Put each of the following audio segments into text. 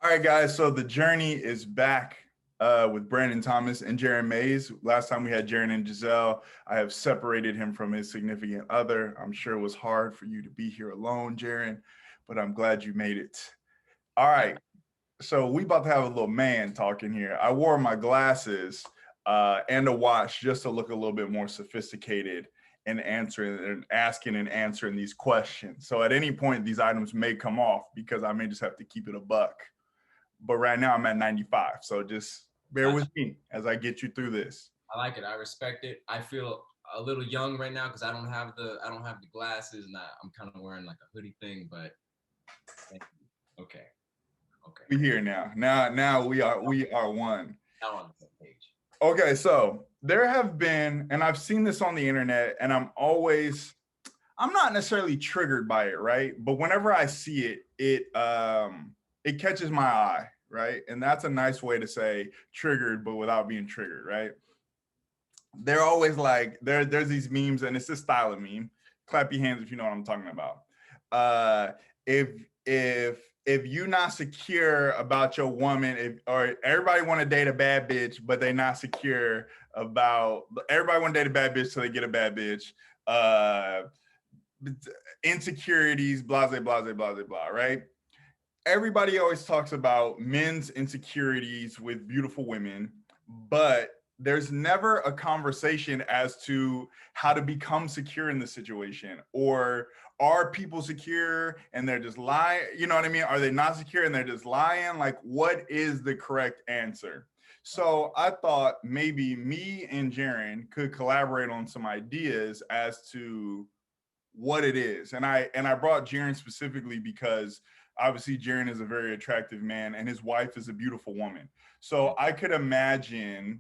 All right, guys. So the journey is back with Brandon Thomas and Jeryn Mays. Last time we had Jeryn and Giselle. I have separated him from his significant other. I'm sure it was hard for you to be here alone, Jeryn, but I'm glad you made it. All right. So we about to have a little man talking here. I wore my glasses and a watch just to look a little bit more sophisticated in answering and asking and answering these questions. So at any point, these items may come off because I may just have to keep it a buck. But right now I'm at 95. So just bear with me as I get you through this. I like it. I respect it. I feel a little young right now because I don't have the glasses and I'm kind of wearing like a hoodie thing. But okay, okay. We here now. Now we are one. Now on the same page. Okay, so there have been, and I've seen this on the internet, and I'm not necessarily triggered by it, right? But whenever I see it, it catches my eye, right? And that's a nice way to say triggered, but without being triggered, right? They're always like there's these memes, and it's this style of meme. Clap your hands if you know what I'm talking about. Uh, if if you're not secure about your woman, if or everybody want to date a bad bitch, but they're not secure about everybody want to date a bad bitch so they get a bad bitch. Uh, Insecurities, blah blah blah blah blah blah, right? Everybody always talks about men's insecurities with beautiful women, but there's never a conversation as to how to become secure in the situation, or are people secure and they're just lying, you know what I mean? Are they not secure and they're just lying? Like, what is the correct answer? So I thought maybe me and Jeryn could collaborate on some ideas as to what it is. And I brought Jeryn specifically because obviously Jeryn is a very attractive man and his wife is a beautiful woman. So I could imagine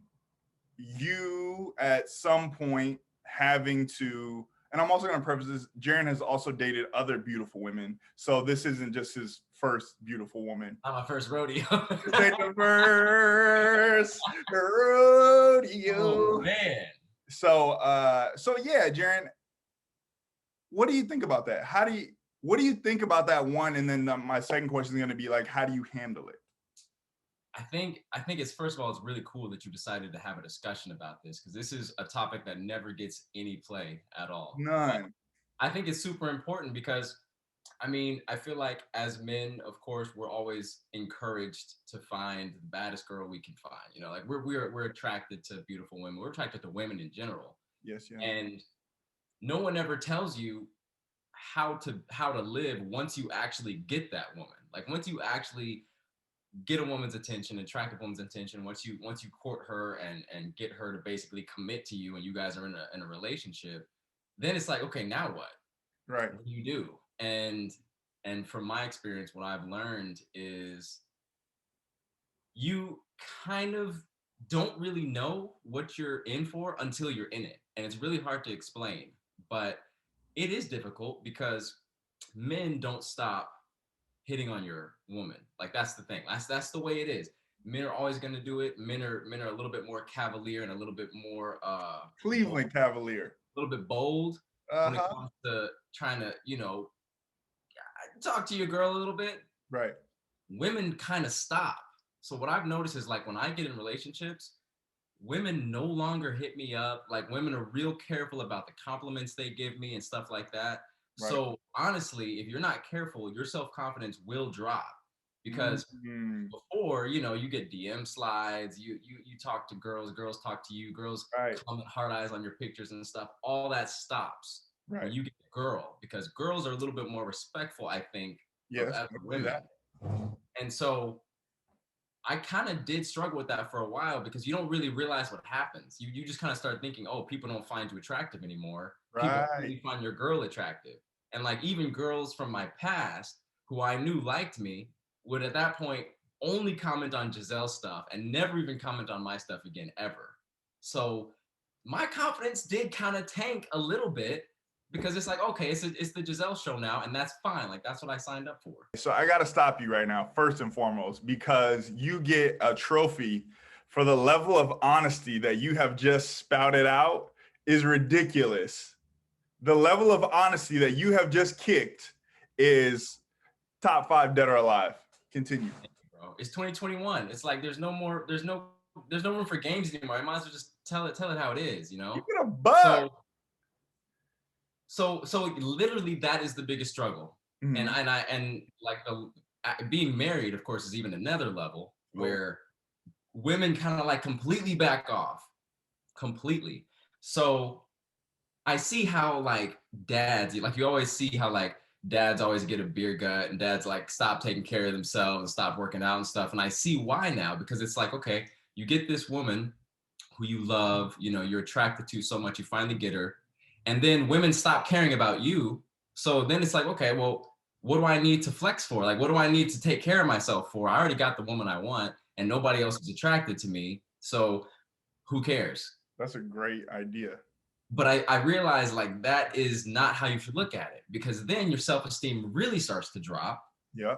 you at some point having to, and I'm also going to preface this, Jeryn has also dated other beautiful women. So this isn't just his first beautiful woman. Not my first rodeo. This ain't the first rodeo. Oh man. So yeah, Jeryn, what do you think about that? What do you think about that one? And then my second question is going to be like, how do you handle it? I think it's first of all, it's really cool that you decided to have a discussion about this because this is a topic that never gets any play at all. But None. I think it's super important because I mean, I feel like as men, of course, we're always encouraged to find the baddest girl we can find. You know, like we're attracted to beautiful women. We're attracted to women in general. Yes, yeah. And no one ever tells you how to live once you actually get that woman. Like once you actually get a woman's attention, attract a woman's attention, once you court her and get her to basically commit to you and you guys are in a relationship, then it's like, okay, now what? Right. What do you do? And from my experience, what I've learned is you kind of don't really know what you're in for until you're in it. And it's really hard to explain, but it is difficult because men don't stop hitting on your woman. Like that's the thing. That's the way it is. Men are always going to do it. Men are a little bit more cavalier and a little bit more Cleveland Cavalier. a little bit bold when it Uh-huh. comes to trying to, talk to your girl a little bit. Right. Women kind of stop. So what I've noticed is like when I get in relationships, women no longer hit me up. Like women are real careful about the compliments they give me and stuff like that. Right. So honestly, if you're not careful, your self-confidence will drop because Mhm. before, you get DM slides, you talk to girls talk to you, girls Right. comment hard eyes on your pictures and stuff. All that stops when Right. you get a girl because girls are a little bit more respectful, I think, of Yes, other I can see women. that. And so I kind of did struggle with that for a while because you don't really realize what happens. You just kind of start thinking, oh, people don't find you attractive anymore. People Right. only find your girl attractive. And like even girls from my past who I knew liked me would at that point only comment on Giselle's stuff and never even comment on my stuff again ever. So my confidence did kind of tank a little bit because it's like, okay, it's the Giselle show now, and that's fine. Like that's what I signed up for. So I got to stop you right now, first and foremost, because you get a trophy for the level of honesty that you have just spouted out is ridiculous. The level of honesty that you have just kicked is top five dead or alive. Continue. It's 2021. It's like there's no room for games anymore. I might as well just tell it how it is, you Keep know? it a buck. So so literally that is the biggest struggle. And Mhm. like the being married, of course, is even another level Oh, where women kind of like completely back off, completely. So I see how like dads, like you always see how like dads always get a beer gut and dads like stop taking care of themselves and stop working out and stuff. And I see why now, because it's like, okay, you get this woman who you love, you know, you're attracted to so much, you finally get her. And then women stop caring about you. So then it's like, okay, well, what do I need to flex for? Like, what do I need to take care of myself for? I already got the woman I want and nobody else is attracted to me. So who cares? that's a great idea. But I realize like that is not how you should look at it, because then your self-esteem really starts to drop, Yeah.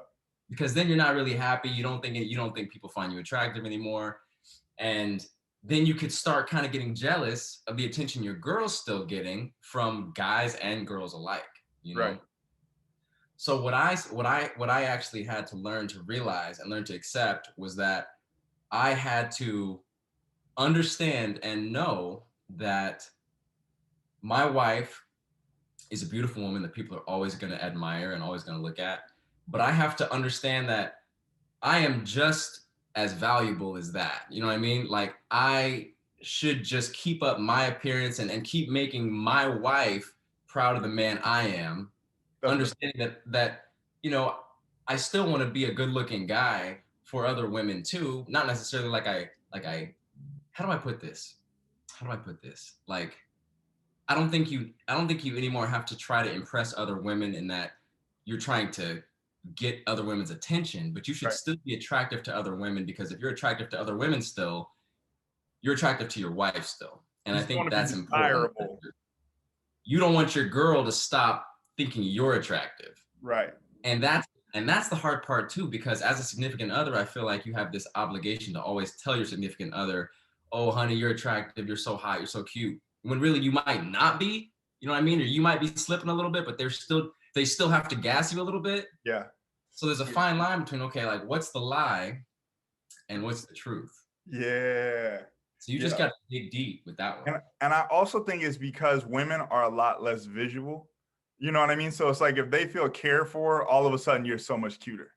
because then you're not really happy. You don't think people find you attractive anymore. And then you could start kind of getting jealous of the attention your girl's still getting from guys and girls alike, you Right. know? So what I actually had to learn to realize and learn to accept was that I had to understand and know that my wife is a beautiful woman that people are always going to admire and always going to look at. But I have to understand that I am just as valuable as that. You know what I mean? Like I should just keep up my appearance and keep making my wife proud of the man I am, That's the understanding that, you know, I still want to be a good looking guy for other women too. Not necessarily like I how do I put this? How do I put this? Like I don't think you anymore have to try to impress other women in that you're trying to get other women's attention, but you should right. still be attractive to other women, because if you're attractive to other women still, you're attractive to your wife still. And You I still want think to be that's important. desirable. You don't want your girl to stop thinking you're attractive. Right. And that's the hard part too, because as a significant other, I feel like you have this obligation to always tell your significant other, "Oh, honey, you're attractive, you're so hot, you're so cute." When really you might not be, you know what I mean? Or you might be slipping a little bit, but they still have to gas you a little bit. Yeah. So there's a Yeah. fine line between, okay, like what's the lie and what's the truth? Yeah. So you just Yeah. got to dig deep with that one. And I also think it's because women are a lot less visual. You know what I mean? So it's like if they feel cared for, all of a sudden you're so much cuter.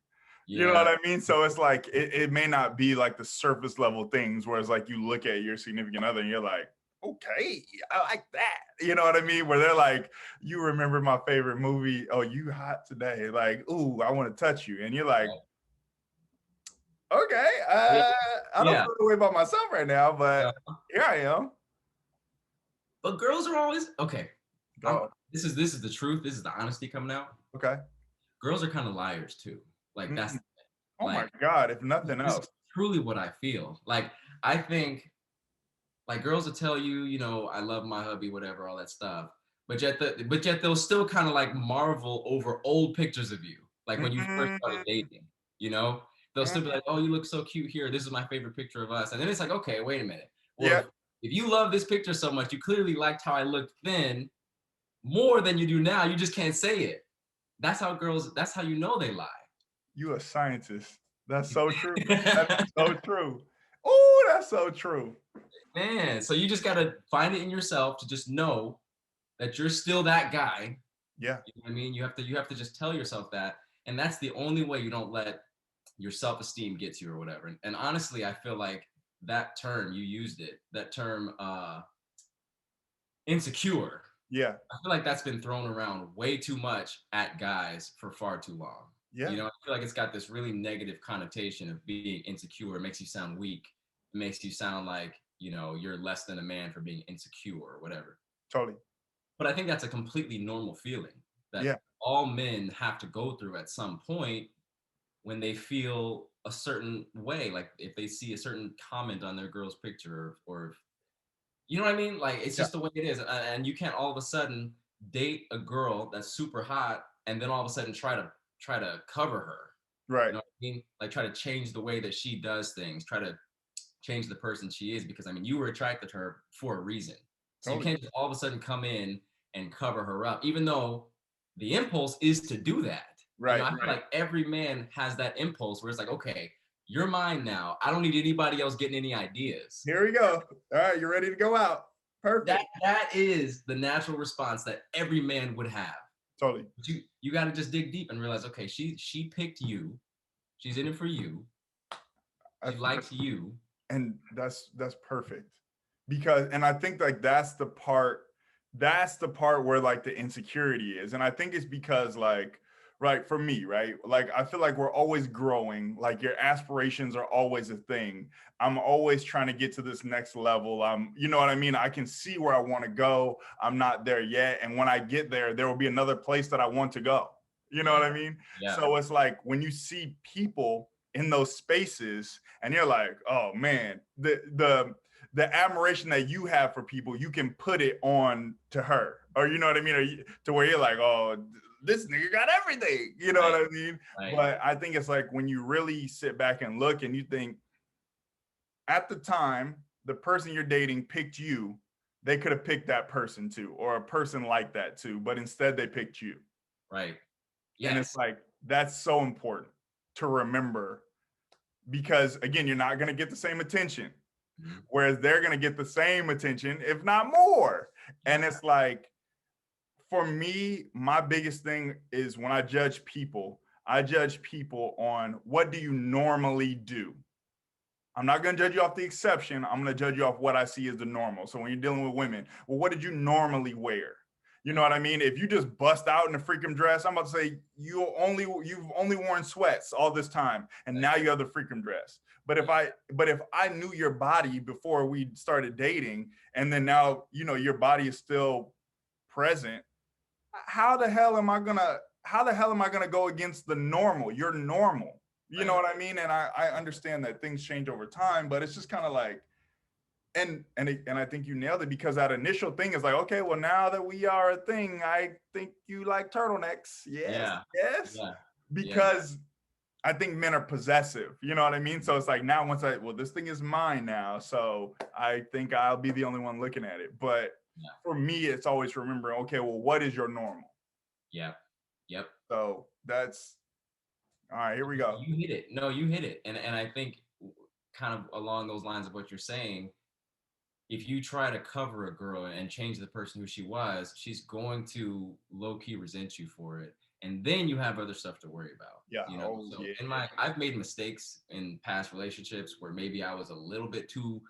You know what Yeah. I mean? So it's like it may not be like the surface level things where it's like you look at your significant other and you're like, okay, I like that. You know what I mean? Where they're like, you remember my favorite movie? Oh, you hot today? Like, ooh, I want to touch you. And you're like, okay, Yeah. I don't Yeah. feel the way about myself right now, but Uh, here I am. but girls are always okay. I'm Go. this is the truth. This is the honesty coming out. Okay. Girls are kind of liars too. Like that's Mhm. Oh my like God, if nothing this is else. truly what I feel. Like I think like girls will tell you, you know, I love my hubby, whatever, all that stuff. But yet they'll still kind of like marvel over old pictures of you, like when you first started Mhm. dating. You know, they'll still be like, "Oh, you look so cute here. This is my favorite picture of us." And then it's like, okay, wait a minute. Well, Yeah, if you love this picture so much, you clearly liked how I looked then more than you do now. You just can't say it. That's how girls. That's how you know they lie. you a scientist. That's so true. That is so true. Oh, that's so true. Man, so you just gotta find it in yourself to just know that you're still that guy. Yeah, You know what I mean? You have to just tell yourself that. And that's the only way you don't let your self-esteem get to you or whatever. And honestly, I feel like that term, you used it, that term insecure. yeah, I feel like that's been thrown around way too much at guys for far too long. yeah, You know, I feel like it's got this really negative connotation of being insecure. It makes you sound weak. It makes you sound like, you know, you're less than a man for being insecure or whatever. totally. But I think that's a completely normal feeling that Yeah, all men have to go through at some point when they feel a certain way. Like if they see a certain comment on their girl's picture, or you know what I mean? Like it's yeah, just the way it is. And you can't all of a sudden date a girl that's super hot and then all of a sudden try to cover her. You right. know what I mean? Like try to change the way that she does things, try to change the person she is, because I mean you were attracted to her for a reason. So you Totally. can't just all of a sudden come in and cover her up, even though the impulse is to do that. You know, Right, I feel like every man has that impulse where it's like, okay, You're mine now. I don't need anybody else getting any ideas. Here we go. All right, you're ready to go out. That Perfect. that is the natural response that every man would have. Totally. But you got to just dig deep and realize, okay, she picked you. She's in it for you. I, She likes you. and that's perfect, because and I think like that's the part where like the insecurity is, and I think it's because like, right, for me, right, like I feel like we're always growing, like your aspirations are always a thing. I'm always trying to get to this next level. You know what I mean, I can see where I want to go. I'm not there yet, and when I get there, there will be another place that I want to go. You know Yeah, what I mean? yeah, So it's like when you see people in those spaces and you're like, oh man, the admiration that you have for people, you can put it on to her, or you know what I mean, or to where you're like, oh, this nigga got everything, you know what right, I mean. right, But I think it's like when you really sit back and look and you think, at the time the person you're dating picked you, they could have picked that person too, or a person like that too, but instead they picked you. right. And it's Yes. like that's so important to remember, because again, you're not going to get the same attention, Mhm. whereas they're going to get the same attention, if not more. And Yeah, it's like, for me, my biggest thing is when I judge people on what do you normally do. I'm not going to judge you off the exception. I'm going to judge you off what I see as the normal. So when you're dealing with women, well, what did you normally wear? You know right, what I mean? If you just bust out in a freaking dress, I'm about to say you've only worn sweats all this time, and right. now you have the freaking dress. Yeah, But if I knew your body before we started dating, and then now your body is still present, how the hell am I gonna go against the normal? You're normal. You know right. what I mean? And I understand that things change over time, but it's just kind of like, and I think you nailed it, because that initial thing is like, okay, well, now that we are a thing, I think you like turtlenecks. Yes, Yeah, yes. yeah, yeah, Because I think men are possessive. You know what I mean? So it's like, now this thing is mine now. So I think I'll be the only one looking at it. But yeah, for me, it's always remembering, okay, well, what is your normal? yeah. Yep. So that's all right. Here we go. You hit it. No, you hit it. And I think kind of along those lines of what you're saying, if you try to cover a girl and change the person who she was, she's going to low key resent you for it. And then you have other stuff to worry about, Yeah. you know? Oh So yeah. I've made mistakes in past relationships where maybe I was a little bit too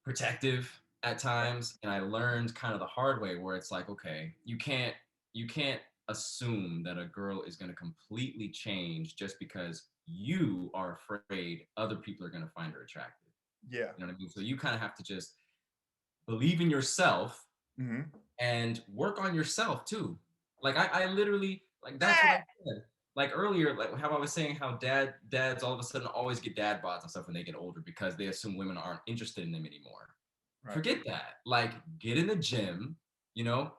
protective at times. And I learned kind of the hard way where it's like, okay, you can't assume that a girl is going to completely change just because you are afraid other people are going to find her attractive. Yeah. You know what I mean? So you kind of have to just believe in yourself Mm-hmm. and work on yourself too. Like I literally like that's what I said. Like earlier, like how I was saying how dads all of a sudden always get dad bods and stuff when they get older because they assume women aren't interested in them anymore. Right. Forget that. Like get in the gym,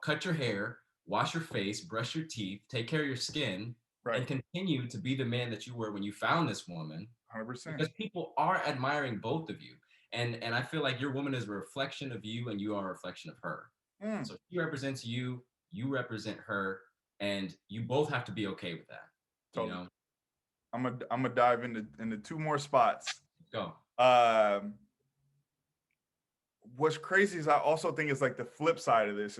cut your hair, wash your face, brush your teeth, take care of your skin, Right. and continue to be the man that you were when you found this woman 100%. because people are admiring both of you. And I feel like your woman is a reflection of you and you are a reflection of her. Mm, So she represents you, you represent her, and you both have to be okay with that. You totally. know? I'm gonna dive into two more spots. Go. Um, what's crazy is I also think it's like the flip side of this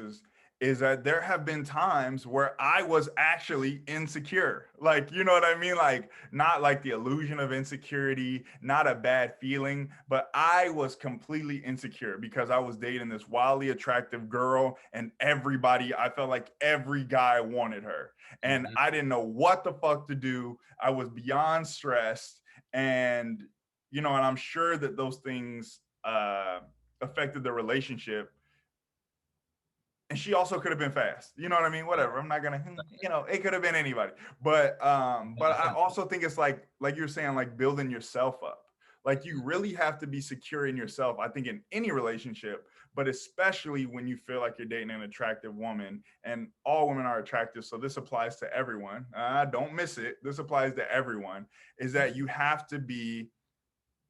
is that there have been times where I was actually insecure. Like, you know what I mean? Like, not like the illusion of insecurity, not a bad feeling, but I was completely insecure because I was dating this wildly attractive girl, and I felt like every guy wanted her. And Mm-hmm. I didn't know what the fuck to do. I was beyond stressed. And, and I'm sure that those things affected the relationship. And she also could have been fast. You know what I mean? Right. Whatever. I'm not gonna, it could have been anybody. But I 100%. also think it's like you're saying, like building yourself up. Like you really have to be secure in yourself, I think, in any relationship, but especially when you feel like you're dating an attractive woman, and all women are attractive. So this applies to everyone. Don't miss it. This applies to everyone, is that you have to be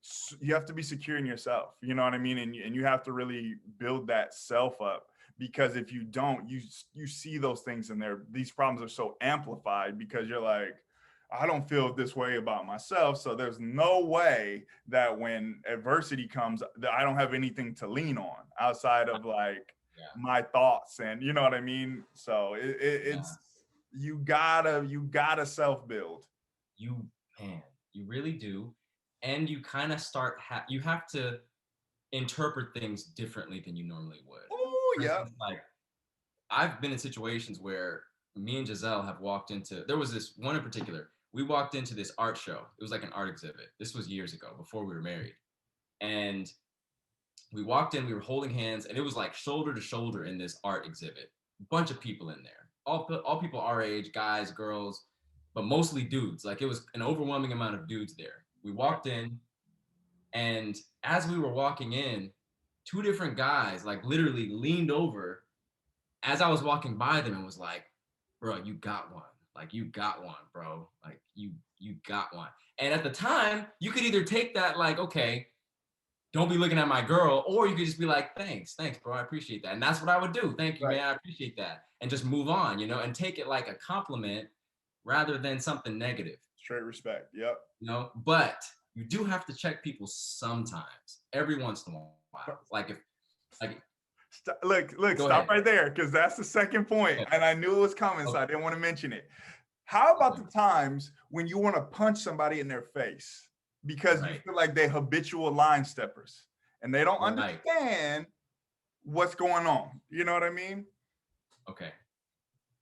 secure in yourself. You know what I mean? And you have to really build that self up, because if you don't, you see those things in there. These problems are so amplified because you're like, I don't feel this way about myself. So there's no way that when adversity comes, that I don't have anything to lean on outside of like Yeah, my thoughts, and you know what I mean. So yeah. it's you gotta self build. You man, you really do, and you kind of you have to interpret things differently than you normally would. Oh For yeah, instance, like I've been in situations where me and Giselle have walked into, there was this one in particular. We walked into this art show. It was like an art exhibit. This was years ago before we were married. And we walked in, we were holding hands, and it was like shoulder to shoulder in this art exhibit. Bunch of people in there. All people our age, guys, girls, but mostly dudes. Like it was an overwhelming amount of dudes there. We right. walked in, and as we were walking in, two different guys like literally leaned over as I was walking by them and was like, bro, you got one. Like you got one, bro. Like you got one. And at the time, you could either take that like, okay, don't be looking at my girl, or you could just be like, thanks, bro. I appreciate that. And that's what I would do. Thank you, Right. man. I appreciate that. And just move on, and take it like a compliment rather than something negative, Straight respect. Yep. But you do have to check people sometimes, every once in a while. Like if like Look, go stop ahead. right there because that's the second point, Okay. and I knew it was coming, so Okay. I didn't want to mention it. How about Okay. the times when you want to punch somebody in their face because you Right. feel like they habitual line steppers and they don't Right. understand what's going on? You know what I mean? Okay.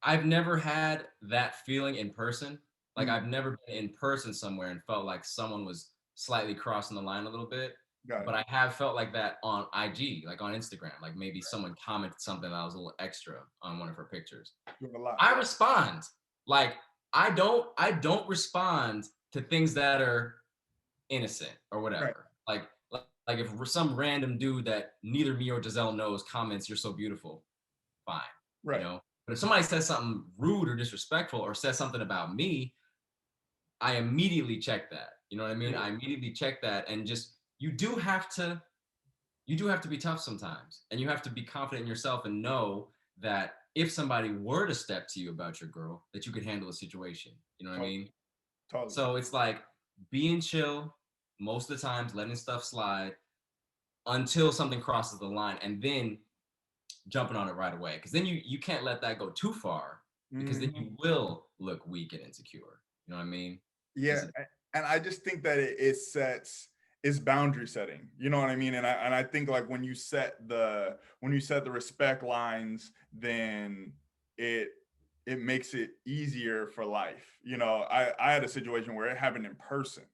I've never had that feeling in person. Like Mm, I've never been in person somewhere and felt like someone was slightly crossing the line a little bit. got it. But I have felt like that on IG, like on Instagram. Like maybe someone commented something that was a little extra on one of her pictures. Doing a lot. I respond. Like I don't respond to things that are innocent or Right. whatever. Like if some random dude that neither me or Giselle knows comments, "You're so beautiful," fine, you Right. know. But if somebody says something rude or disrespectful or says something about me, I immediately check that. You know what I mean? Yeah. I immediately check that, and just you do have to be tough sometimes, and you have to be confident in yourself and know that if somebody were to step to you about your girl, that you could handle the situation. You know what I Totally. mean? Totally. So it's like being chill most of the times, letting stuff slide until something crosses the line, and then jumping on it right away. Because then you can't let that go too far, because then Mhm. you will look weak and insecure. You know what I mean? Yeah, Because it, and I just think that it sets it's boundary setting. You know what I mean? And I think like when you set the respect lines, then it it makes it easier for life. I had a situation where it happened in person,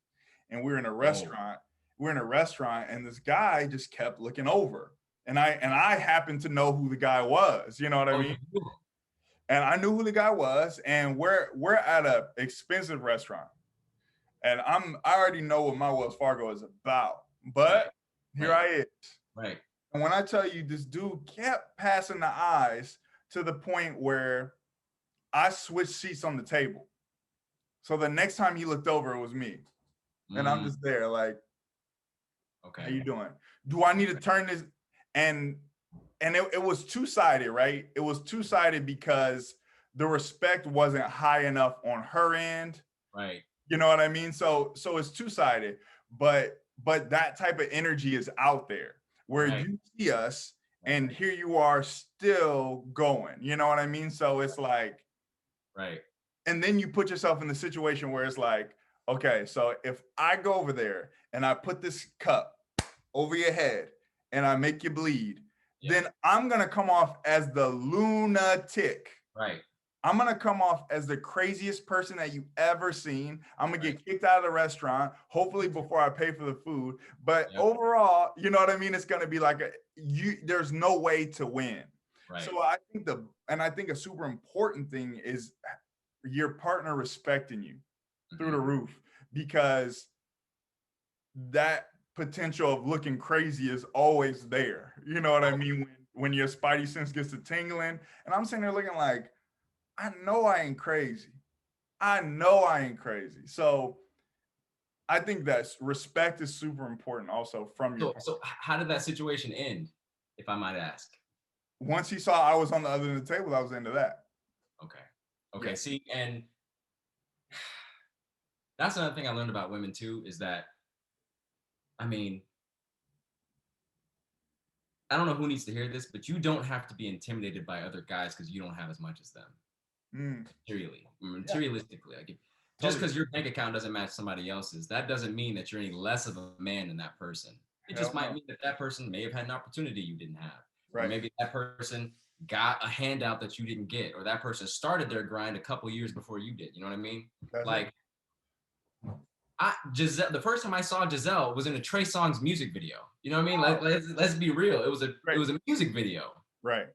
and we were in a oh, restaurant. We're in a restaurant, and this guy just kept looking over, and I happened to know who the guy was. You know what I oh, mean? you will. And I knew who the guy was, and we're at a expensive restaurant, and I already know what my Wells Fargo is about. Right, But here right, I is. right, And when I tell you this dude kept passing the eyes to the point where I switched seats on the table. So the next time he looked over, it was me. And I'm mm, just there like, how okay, you doing? Do I need to turn this? And it was two-sided, right? It was two-sided because the respect wasn't high enough on her end. right, You know what I mean? So it's two-sided, but that type of energy is out there where right, you see us right, and here you are still going. You know what I mean? So it's like, right, and then you put yourself in the situation where it's like, okay, so if I go over there and I put this cup over your head and I make you bleed, yeah, then I'm gonna come off as the lunatic. right, I'm gonna come off as the craziest person that you ever seen. I'm gonna right, get kicked out of the restaurant, hopefully before I pay for the food. But yep, overall, you know what I mean? It's gonna be like there's no way to win. right, So I think a super important thing is your partner respecting you through hmm, the roof, because that potential of looking crazy is always there. You know what I oh, mean? When your spidey sense gets to tingling, and I'm sitting there looking like, I know I ain't crazy. I know I ain't crazy. So I think that respect is super important also from your partner. so how did that situation end, if I might ask? Once he saw I was on the other end of the table, I was into that. Okay, Yeah. okay, see, and that's another thing I learned about women too, is that, I mean, I don't know who needs to hear this, but you don't have to be intimidated by other guys because you don't have as much as them. Mm, yeah, Materialistically. Like, just totally. because your bank account doesn't match somebody else's, that doesn't mean that you're any less of a man than that person. It just Hell might no. mean that that person may have had an opportunity you didn't have, or Right. maybe that person got a handout that you didn't get, or that person started their grind a couple years before you did. You know what I mean? That's it. Like, Giselle, the first time I saw Giselle was in a Trey Songz music video. You know what I mean? Oh, Let's be real. It right. was a music video, Right.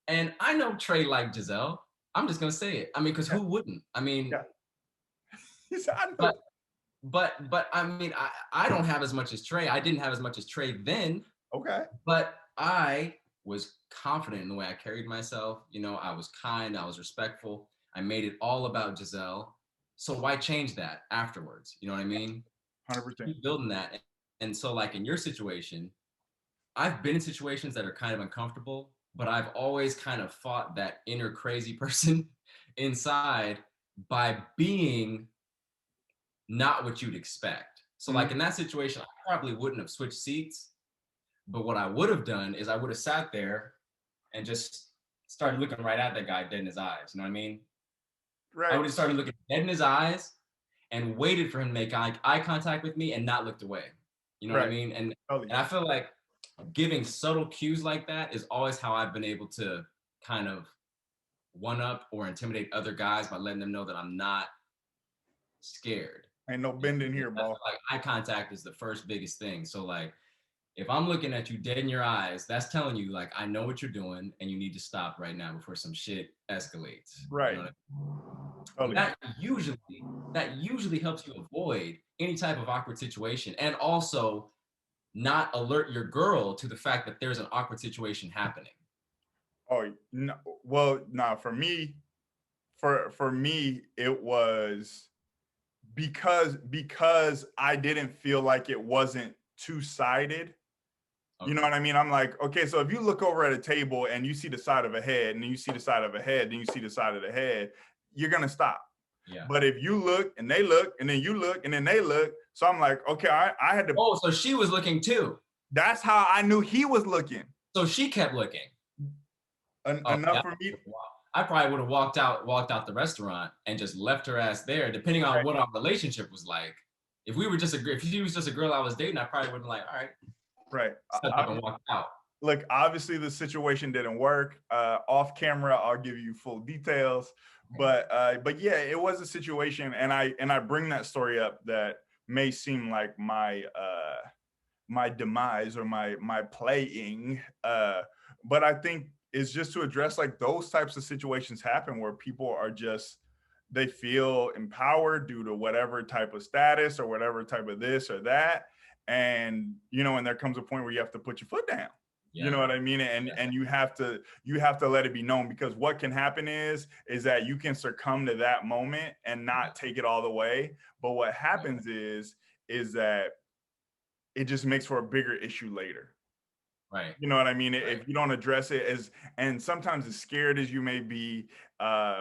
and I know Trey liked Giselle. I'm just gonna say it. I mean, because Yeah. who wouldn't? I mean, Yeah. He said, I know. but but I mean, I don't have as much as Trey. I didn't have as much as Trey then, Okay. but I was confident in the way I carried myself. You know, I was kind, I was respectful. I made it all about Giselle. So why change that afterwards? You know what I mean? 100%. Keep building that. And so, like in your situation, I've been in situations that are kind of uncomfortable, but I've always kind of fought that inner crazy person inside by being not what you'd expect. So, like Mhm. in that situation, I probably wouldn't have switched seats. But what I would have done is I would have sat there and just started looking right at that guy dead in his eyes. You know what I mean? I Right. would have started looking dead in his eyes and waited for him to make eye contact with me and not looked away. You know what I Right. mean? Totally. And I feel like giving subtle cues like that is always how I've been able to kind of one up or intimidate other guys by letting them know that I'm not scared. Ain't no You know bending what I mean? here, I ball. feel like eye contact is the first biggest thing. So like if I'm looking at you dead in your eyes, that's telling you like I know what you're doing and you need to stop right now before some shit escalates. You Right. know what I mean? And Totally. that usually helps you avoid any type of awkward situation and also not alert your girl to the fact that there's an awkward situation happening. Oh, no. Well, nah, for me, it was because I didn't feel like it wasn't two-sided. You know Okay. what I mean? I'm like, okay, so if you look over at a table and you see the side of a head, and then you see the side of a head, then you see the side of the head, you're gonna stop. Yeah. But if you look and they look, and then you look and then they look, so I'm like, okay, I had to. Oh, so she was looking too. That's how I knew he was looking. So she kept looking. Oh, Enough yeah. for me. I probably would have walked out the restaurant and just left her ass there, depending on Right. what our relationship was like. If we were just if she was just a girl I was dating, I probably would have like, all right, Right. stepped up and walked out. Look, obviously the situation didn't work. Off camera, I'll give you full details. But yeah, it was a situation, and I bring that story up that may seem like my demise or my playing. But I think it's just to address like those types of situations happen where people are just they feel empowered due to whatever type of status or whatever type of this or that. And and there comes a point where you have to put your foot down. You Yeah. know what I mean? And you have to let it be known, because what can happen is that you can succumb to that moment and not take it all the way. But what happens is that it just makes for a bigger issue later. Right. You know what I mean? Right. If you don't address it and sometimes as scared as you may be,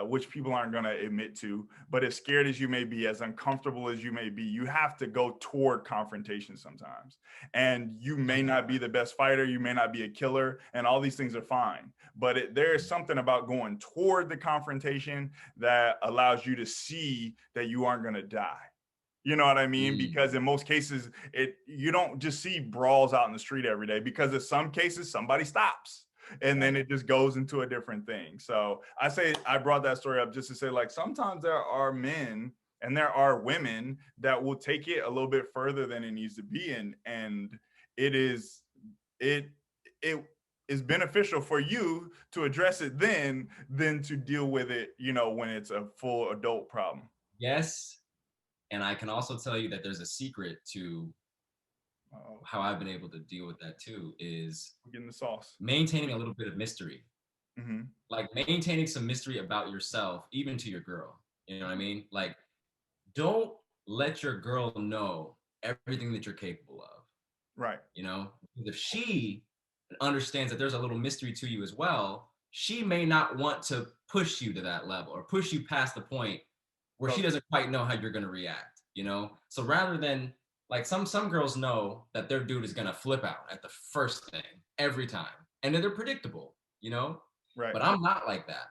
which people aren't going to admit to, but as scared as you may be, as uncomfortable as you may be, you have to go toward confrontation sometimes. And you may not be the best fighter, you may not be a killer, and all these things are fine. But there is something about going toward the confrontation that allows you to see that you aren't going to die. You know what I mean? Because in most cases, you don't just see brawls out in the street every day, because in some cases somebody stops and then it just goes into a different thing. So I brought that story up just to say, like, sometimes there are men and there are women that will take it a little bit further than it needs to be, and it is it it is beneficial for you to address it then than to deal with it, when it's a full adult problem. Yes. And I can also tell you that there's a secret to Uh-oh. how I've been able to deal with that too is We're getting the sauce. maintaining a little bit of mystery. Mm-hmm. Like maintaining some mystery about yourself, even to your girl. You know what I mean? Like, don't let your girl know everything that you're capable of. Right. You know, if she understands that there's a little mystery to you as well, she may not want to push you to that level or push you past the point where she Totally. doesn't quite know how you're going to react. you know? So rather than like some girls know that their dude is gonna flip out at the first thing every time. And then they're predictable, you know? Right. But I'm not like that.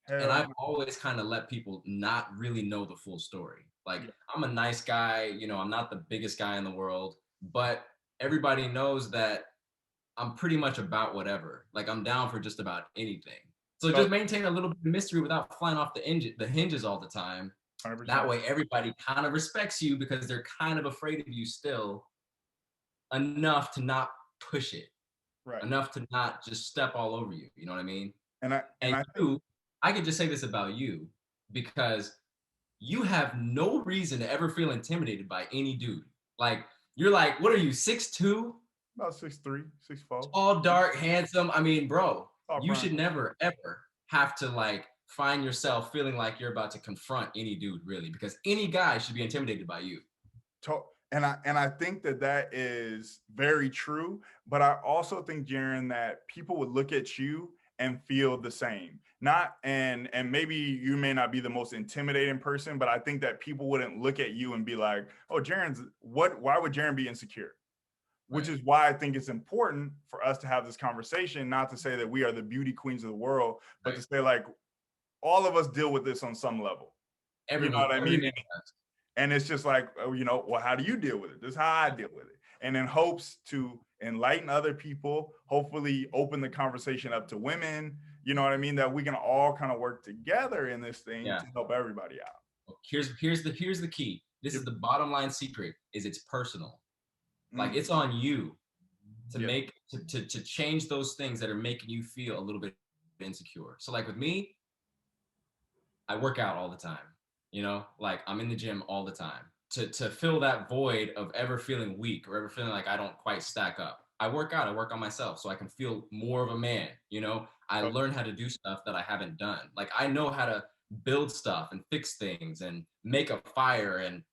And Hell I've always kind of let people not really know the full story. Like yeah. I'm a nice guy, you know, I'm not the biggest guy in the world, but everybody knows that I'm pretty much about whatever. Like I'm down for just about anything. So So just maintain a little bit of mystery without flying off the hinges all the time. 100%. That way everybody kind of respects you because they're kind of afraid of you still enough to not push it, Right. enough to not just step all over you. You know what I mean? And I and And I think you, I could just say this about you because you have no reason to ever feel intimidated by any dude. Like you're like, what are you, 6'2"? about 6'3", 6'4". Tall, dark, handsome. I mean, bro, Top you Brian. should never ever have to like find yourself feeling like you're about to confront any dude, really, because any guy should be intimidated by you. And I think that that is very true. But I also think, Jeryn, that people would look at you and feel the same. Not and maybe you may not be the most intimidating person, but I think that people wouldn't look at you and be like, "Oh, Jeryn's what? Why would Jeryn be insecure?" Which Right. is why I think it's important for us to have this conversation. Not to say that we are the beauty queens of the world, but Right. to say like all of us deal with this on some level. You know Everyone, what I every mean? man does. And it's just like, oh, well, how do you deal with it? This is how I deal with it. And in hopes to enlighten other people, hopefully open the conversation up to women, you know what I mean? That we can all kind of work together in this thing Yeah. to help everybody out. Here's the key. This Yep. is the bottom line secret is it's personal. Like Mm, it's on you to yeah. make to change those things that are making you feel a little bit insecure. So like with me, I work out all the time. You know, like I'm in the gym all the time to fill that void of ever feeling weak or ever feeling like I don't quite stack up. I work out, I work on myself so I can feel more of a man, you know? I So, learn how to do stuff that I haven't done. Like I know how to build stuff and fix things and make a fire and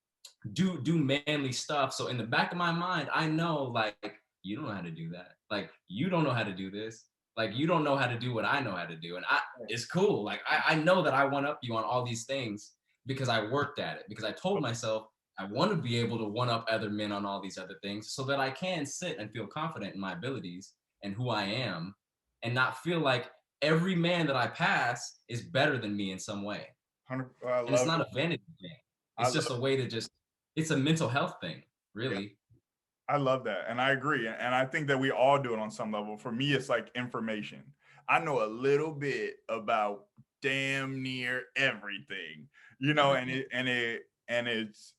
do manly stuff. So in the back of my mind, I know like you don't know how to do that. Like you don't know how to do this. Like you don't know how to do what I know how to do. And it's cool. Like I know that I one up you on all these things because I worked at it. Because I told myself I want to be able to one up other men on all these other things so that I can sit and feel confident in my abilities and who I am and not feel like every man that I pass is better than me in some way. 100, I And it's love not it. a vanity thing. I It's love just a way to just, it's a mental health thing, Yeah, really. I love that. And I agree. And I think that we all do it on some level. For me, it's like information. I know a little bit about damn near everything, and Everything.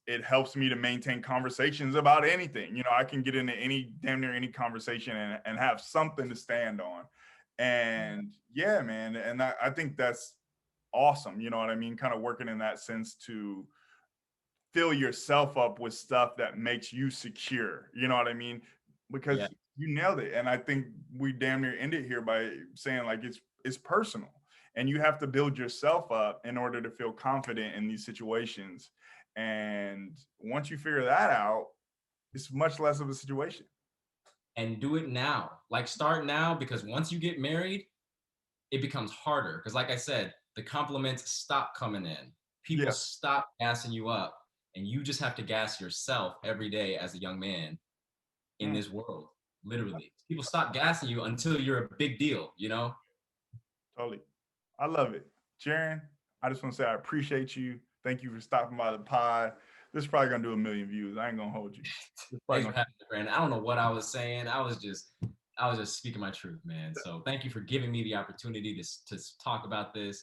it helps me to maintain conversations about anything. I can get into any damn near any conversation and have something to stand on. Yeah. And yeah, man. And I think that's awesome. You know what I mean? Kind of working in that sense to fill yourself up with stuff that makes you secure. You know what I mean? Yeah. Because you nailed it. And I think we damn near ended here by saying like it's personal. And you have to build yourself up in order to feel confident in these situations. And once you figure that out, it's much less of a situation. And do it now. Like start now because once you get married, it becomes harder. Because like I said, the compliments stop coming in. People Yeah. stop gassing you up. And you just have to gas yourself every day as a young man in Mm, this world. Literally. People stop gassing you until you're a big deal, you know? totally. I love it. Jeryn, I just want to say I appreciate you. Thank you for stopping by the pod. This is probably gonna do 1 million views. I ain't gonna hold you. This is probably Thanks for gonna having me, Brandon. I don't know what I was saying. I was just speaking my truth, man. So thank you for giving me the opportunity to talk about this.